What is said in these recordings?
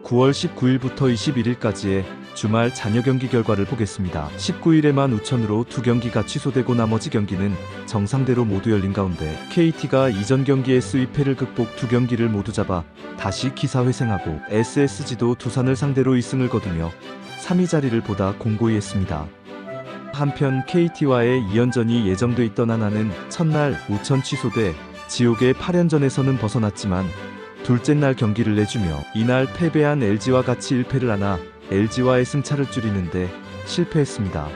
9월 19일부터 21일까지의 주말 잔여 경기 결과를 보겠습니다. 19일에만 우천으로 2경기가 취소되고 나머지 경기는 정상대로 모두 열린 가운데 KT가 이전 경기의 수입패를 극복 2경기를 모두 잡아 다시 기사회생하고 SSG도 두산을 상대로 2승을 거두며 3위 자리를 보다 공고히 했습니다. 한편 KT와의 2연전이 예정돼 있던 하나는 첫날 우천 취소돼 지옥의 8연전에서는 벗어났지만 둘째 날 경기를 내주며 이날 패배한 LG와 같이 1패를 하나 LG와의 승차를 줄이는데 실패했습니다.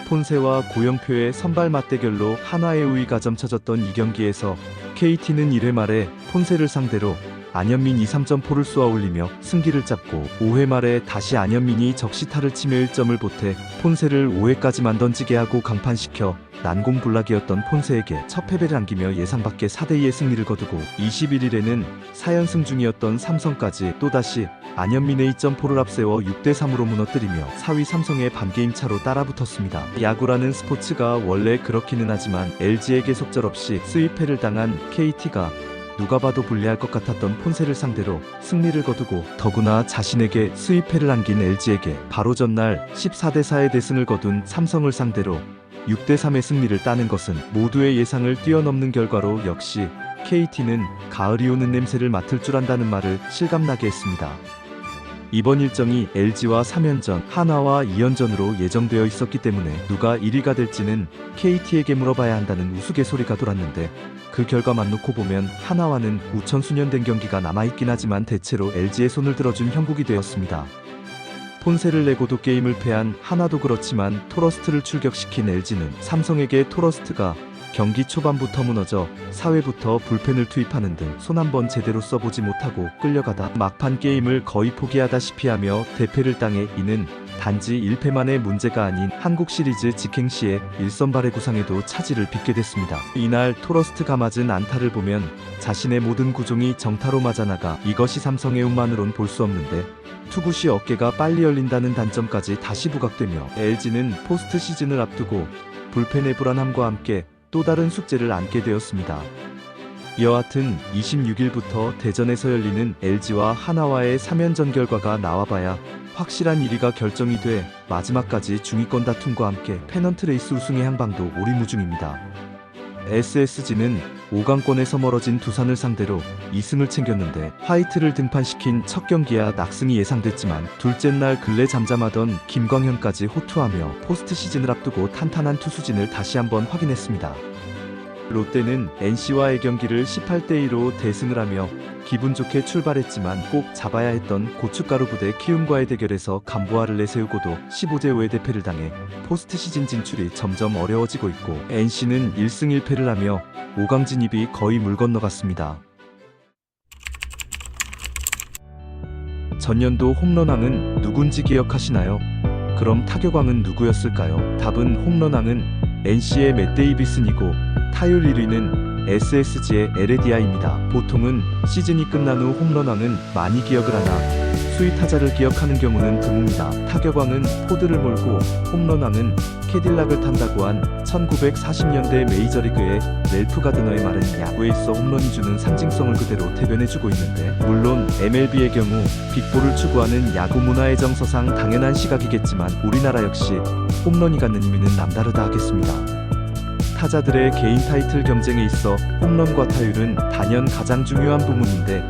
폰세와 고영표의 선발 맞대결로 한화의 우위가 점쳐졌던 이 경기에서 KT는 1회 말에 폰세를 상대로 안현민이 3점포를 쏘아 올리며 승기를 잡고 5회 말에 다시 안현민이 적시타를 치며 1점을 보태 폰세를 5회까지만 던지게 하고 강판시켜 난공불락이었던 폰세에게 첫 패배를 안기며 예상 밖의 4대2의 승리를 거두고 21일에는 4연승 중이었던 삼성까지 또다시 안현민의 2점포를 앞세워 6대3으로 무너뜨리며 4위 삼성의 반게임 차로 따라붙었습니다. 야구라는 스포츠가 원래 그렇기는 하지만 LG에게 속절없이 수입패를 당한 KT가 누가 봐도 불리할 것 같았던 폰세를 상대로 승리를 거두고 더구나 자신에게 수입패를 안긴 LG에게 바로 전날 14대4의 대승을 거둔 삼성을 상대로 6대3의 승리를 따는 것은 모두의 예상을 뛰어넘는 결과로 역시 KT는 가을이 오는 냄새를 맡을 줄 안다는 말을 실감나게 했습니다. 이번 일정이 LG와 3연전, 한화와 2연전으로 예정되어 있었기 때문에 누가 1위가 될지는 KT에게 물어봐야 한다는 우스갯소리가 돌았는데 그 결과만 놓고 보면 한화와는 우천 수년된 경기가 남아있긴 하지만 대체로 LG의 손을 들어준 형국이 되었습니다. 폰세를 내고도 게임을 패한 한화도 그렇지만 토러스트를 출격시킨 LG는 삼성에게 토러스트가 경기 초반부터 무너져 4회부터 불펜을 투입하는 등 손 한 번 제대로 써보지 못하고 끌려가다 막판 게임을 거의 포기하다시피 하며 대패를 당해 이는 단지 1패만의 문제가 아닌 한국 시리즈 직행 시에 일선발의 구상에도 차질을 빚게 됐습니다. 이날 토러스트가 맞은 안타를 보면 자신의 모든 구종이 정타로 맞아나가 이것이 삼성의 운만으론 볼 수 없는데 투구 시 어깨가 빨리 열린다는 단점까지 다시 부각되며 LG는 포스트 시즌을 앞두고 불펜의 불안함과 함께 또 다른 숙제를 안게 되었습니다. 여하튼 26일부터 대전에서 열리는 LG와 한화와의 3연전 결과가 나와봐야 확실한 1위가 결정이 돼 마지막까지 중위권 다툼과 함께 페넌트 레이스 우승의 향방도 오리무중입니다. SSG는 5강권에서 멀어진 두산을 상대로 2승을 챙겼는데 화이트를 등판시킨 첫 경기야 낙승이 예상됐지만 둘째 날 근래 잠잠하던 김광현까지 호투하며 포스트 시즌을 앞두고 탄탄한 투수진을 다시 한번 확인했습니다. 롯데는 NC와의 경기를 18대2로 대승을 하며 기분 좋게 출발했지만 꼭 잡아야 했던 고춧가루 부대 키움과의 대결에서 간보아를 내세우고도 15대 5의 대패를 당해 포스트 시즌 진출이 점점 어려워지고 있고 NC는 1승 1패를 하며 5강 진입이 거의 물 건너갔습니다. 전년도 홈런왕은 누군지 기억하시나요? 그럼 타격왕은 누구였을까요? 답은 홈런왕은 NC의 맷 데이비슨이고 타율 1위는 SSG의 에레디아입니다. 보통은 시즌이 끝난 후 홈런왕은 많이 기억을 하나 수위 타자를 기억하는 경우는 드뭅니다. 타격왕은 포드를 몰고 홈런왕은 캐딜락을 탄다고 한 1940년대 메이저리그의 렐프 가드너의 말은 야구에 있어 홈런이 주는 상징성을 그대로 대변해주고 있는데 물론 MLB의 경우 빅볼을 추구하는 야구 문화의 정서상 당연한 시각이겠지만 우리나라 역시 홈런이 갖는 의미는 남다르다 하겠습니다. 타자들의 개인 타이틀 경쟁에 있어 홈런과 타율은 단연 가장 중요한 부문인데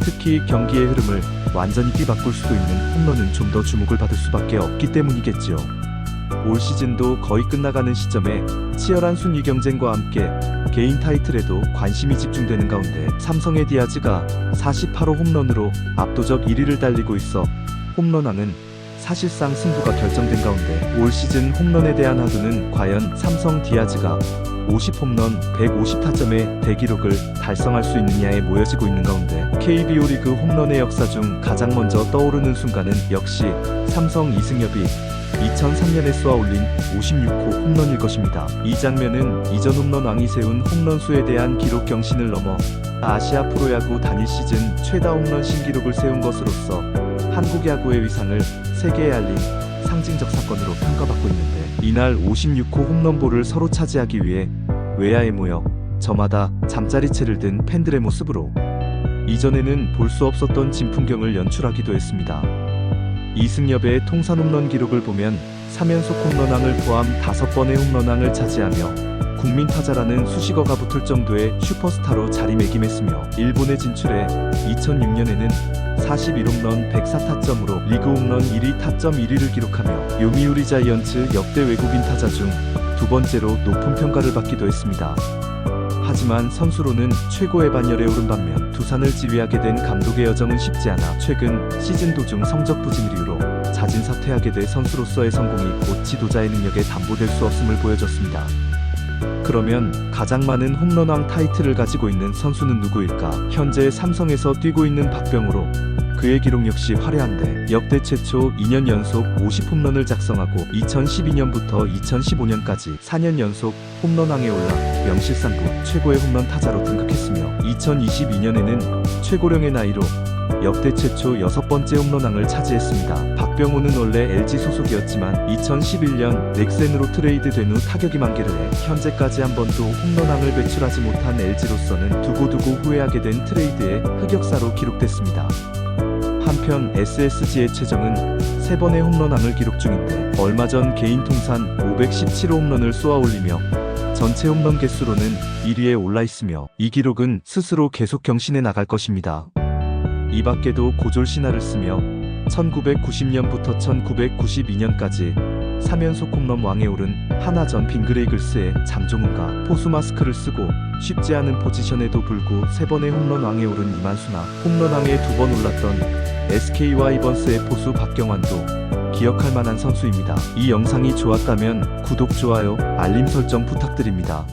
특히 경기의 흐름을 완전히 뒤바꿀 수도 있는 홈런은 좀 더 주목을 받을 수밖에 없기 때문이겠지요. 올 시즌도 거의 끝나가는 시점에 치열한 순위 경쟁과 함께 개인 타이틀에도 관심이 집중되는 가운데 삼성의 디아즈가 48호 홈런으로 압도적 1위를 달리고 있어 홈런왕은 사실상 승부가 결정된 가운데 올 시즌 홈런에 대한 화두는 과연 삼성 디아즈가 50홈런 150타점의 대기록을 달성할 수 있느냐에 모여지고 있는 가운데 KBO 리그 홈런의 역사 중 가장 먼저 떠오르는 순간은 역시 삼성 이승엽이 2003년에 쏘아올린 56호 홈런일 것입니다. 이 장면은 이전 홈런 왕이 세운 홈런 수에 대한 기록 경신을 넘어 아시아 프로야구 단일 시즌 최다 홈런 신기록을 세운 것으로서 한국 야구의 위상을 세계에 알린 상징적 사건으로 평가받고 있는데 이날 56호 홈런볼을 서로 차지하기 위해 외야에 모여 저마다 잠자리채를 든 팬들의 모습으로 이전에는 볼 수 없었던 진풍경을 연출하기도 했습니다. 이승엽의 통산 홈런 기록을 보면 3연속 홈런왕을 포함 5번의 홈런왕을 차지하며 국민 타자라는 수식어가 붙을 정도의 슈퍼스타로 자리매김했으며 일본에 진출해 2006년에는 41홈런 104타점으로 리그 홈런 1위 타점 1위를 기록하며 요미우리 자이언츠 역대 외국인 타자 중 두 번째로 높은 평가를 받기도 했습니다. 하지만 선수로는 최고의 반열에 오른 반면 두산을 지휘하게 된 감독의 여정은 쉽지 않아 최근 시즌 도중 성적 부진을 이유로 자진 사퇴하게 돼 선수로서의 성공이 곧 지도자의 능력에 담보될 수 없음을 보여줬습니다. 그러면 가장 많은 홈런왕 타이틀을 가지고 있는 선수는 누구일까? 현재 삼성에서 뛰고 있는 박병호로 그의 기록 역시 화려한데 역대 최초 2년 연속 50홈런을 작성하고 2012년부터 2015년까지 4년 연속 홈런왕에 올라 명실상부 최고의 홈런 타자로 등극했으며 2022년에는 최고령의 나이로 역대 최초 6번째 홈런왕을 차지했습니다. 박병호는 원래 LG 소속이었지만 2011년 넥센으로 트레이드된 후 타격이 만개를 해 현재까지 한 번도 홈런왕을 배출하지 못한 LG로서는 두고두고 후회하게 된 트레이드의 흑역사로 기록됐습니다. 한편 SSG의 최정은 3번의 홈런왕을 기록 중인데 얼마 전 개인 통산 517호 홈런을 쏘아올리며 전체 홈런 개수로는 1위에 올라 있으며 이 기록은 스스로 계속 경신해 나갈 것입니다. 이 밖에도 고졸 신화를 쓰며 1990년부터 1992년까지 3연속 홈런 왕에 오른 하나전 빙그레이글스의 장종훈과 포수 마스크를 쓰고 쉽지 않은 포지션에도 불구 3번의 홈런 왕에 오른 이만수나 홈런 왕에 2번 올랐던 SK와 이번스의 포수 박경환도 기억할 만한 선수입니다. 이 영상이 좋았다면 구독, 좋아요, 알림 설정 부탁드립니다.